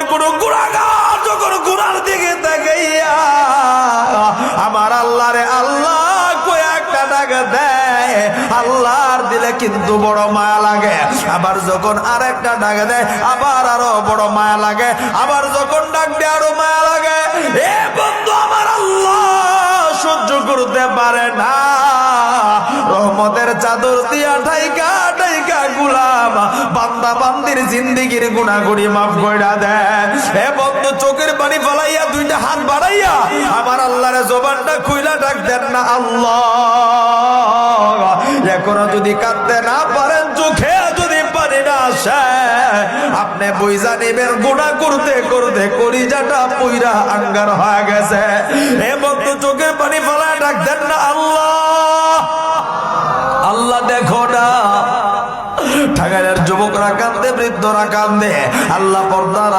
কোন গুনাহগার যখন গুনার দিকে তাকাইয়া আমার আল্লাহরে আল্লাহ কই একটা ডাক দেয়, আল্লাহর দিলে কিন্তু বড় মায়া লাগে। আবার যখন আরেকটা ডাক দেয় আবার আরো বড় মায়া লাগে। আবার যখন ডাক দেয় আরো মায়া লাগে। এ বন্ধু, আমার আল্লাহ সহ্য করতে পারে না। রহমতের চাদর দিয়া ঢাইকা ঢাইকা গুলাম বান্দা বান্দির জিন্দেগির গুনাহগুলি মাফ কইরা দেয়। এ বন্ধু, চোখের পানি ফলাইয়া দুইটা হাত বাড়াইয়া আমার আল্লাহর জবানটা খুইলা ডাক দেন না, আল্লাহ। এখনো যদি কাঁদতে না পারেন, চোখে যদি পানি না আসে, আপনি বুঝা নেবেন গুনাহ করতে করতে কলিজাটা পুইরা আঙ্গার হয়ে গেছে। এ বন্ধু, চোখের পানি ফলাইয়া ডাক দেন না, আল্লাহ। আল্লাহ দেখো না, ঠাগাইয়ের যুবকরা কান্দে, বৃদ্ধরা কান্দে। আল্লাহ পর্দার